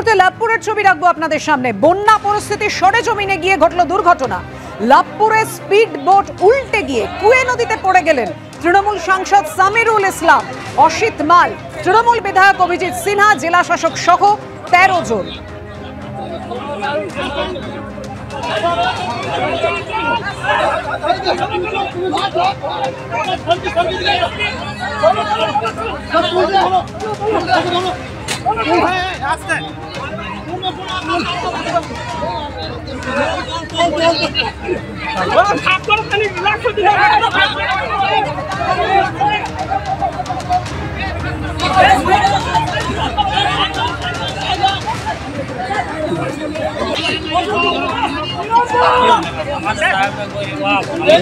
মুহূর্তে লাভপুরের ছবি রাখবো আপনাদের সামনে। বন্যা পরিস্থিতি সরেজমিনে গিয়ে ঘটল দুর্ঘটনা। লাভপুরে স্পিড বোট উল্টে গিয়ে কুয়ে নদীতে পড়ে গেলেন তৃণমূল সাংসদ সামিরুল ইসলাম, অসিত মাল, তৃণমূল বিধায়ক অভিজিৎ সিনহা, জেলা শাসক সহ 13 জন।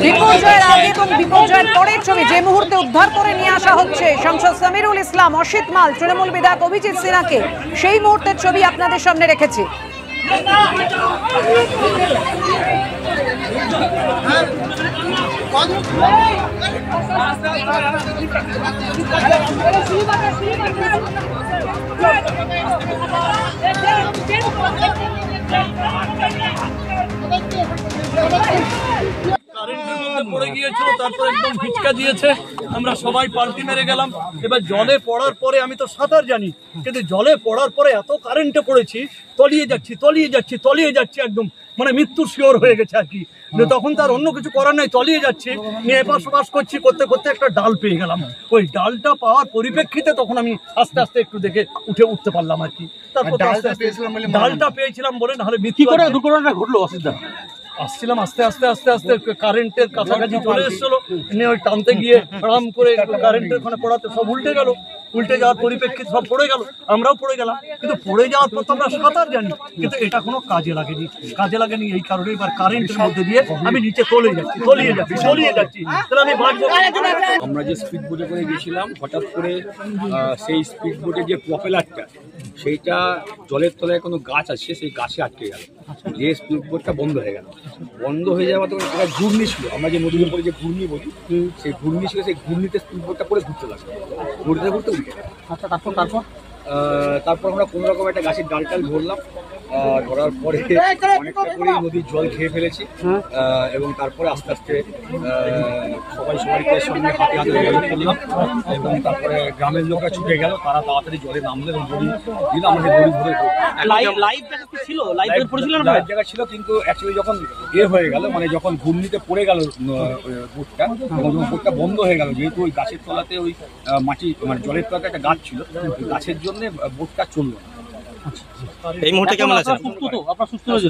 বিপর্যয়ের আগে এবং বিপর্যয়ের পরের ছবি যে মুহূর্তে উদ্ধার করে নিয়ে আসা হচ্ছে সাংসদ সামিরুল ইসলাম, অসিত মাল, তৃণমূল বিধায়ক অভিজিৎ সিনহাকে, সেই মুহূর্তের ছবি আপনাদের সামনে রেখেছি। পড়ে গিয়েছিল, তারপর একদম ভিটকা দিয়েছে, আমরা সবাই পাল্টি মেরে গেলাম। এবার জলে পড়ার পরে আমি তো সাঁতার জানি, কিন্তু জলে পড়ার পরে এত কারেন্টে পড়েছি, তলিয়ে যাচ্ছি একদম মানে মৃত্যুর শিওর হয়ে গেছে আর কি। তখন তার অন্য কিছু করার নাই, তলিয়ে যাচ্ছে, নিয়ে এপাশ ওপাশ করতে করতে একটা ডাল পেয়ে গেলাম। ওই ডালটা পাওয়ার পরিপ্রেক্ষিতে তখন আমি আস্তে আস্তে একটু দেখে উঠতে পারলাম আর কি। তারপর ডালটা পেয়েছিলাম বলে, নাহলে কি করে দুর্ঘটনাটা ঘটলো অসুবিধা। আসছিলাম আস্তে আস্তে কারেন্টের কাছাকাছি চলে এসেছিল, নিয়ে ওই টানতে গিয়ে আরাম করে কারেন্টের ওখানে পড়াতে সব উল্টে যাওয়ার পরিপ্রেক্ষিতে সব পড়ে গেল, আমরাও পড়ে গেলাম। কিন্তু পড়ে যাওয়ার পর তো আমরা সাঁতার জানি, কিন্তু এটা কোনো কাজে লাগেনি। এই কারণে এবার কারেন্টের মধ্যে দিয়ে আমি নিচে তলিয়ে যাচ্ছি। তাহলে আমি বাঁচবো। আমরা যে স্পিড বোটে করে গেছিলাম, হঠাৎ করে সেই স্পিড বোটে যে প্রপেলারটা, সেইটা জলের তলায় কোনো গাছ আছে, সেই গাছে আটকে গেল, যে স্পিড বোটটা বন্ধ হয়ে গেল। বন্ধ হয়ে যাওয়া তো একটা ঘূর্ণি ছিল, আমরা যে নদীর উপরে যে ঘূর্ণি বলি, সেই ঘূর্ণি ছিল, সেই ঘূর্ণিতে স্পিড বোটটা পরে ঘুরতে লাগলো, ঘুরতে উঠে। আচ্ছা, তারপর আমরা কোনো রকম একটা গাছের ডাল ধরলাম, ধরার পরে অনেকটা করে নদীর জল খেয়ে ফেলেছি, এবং তারপরে আস্তে আস্তে সবাইকে সামনে হাতে জল করলাম, এবং তারপরে গ্রামের লোকরা ছুটে গেল, তারা তাড়াতাড়ি জলে নামলো এবং দড়ি দিল, আমাদের দড়ি ধরে লাইভ জায়গা ছিল। কিন্তু অ্যাকচুয়ালি যখন হয়ে গেল, মানে যখন ঘূর্ণিতে পড়ে গেল বোটটা, এবং বোটটা বন্ধ হয়ে গেল, যেহেতু ওই গাছের তলাতে ওই মাটি মানে জলের তলাতে একটা গাছ ছিল, গাছের জন্য বোটটা চললো না। এই মুহূর্তে কেমন আছে? আপনার সুস্থ হয়েছে?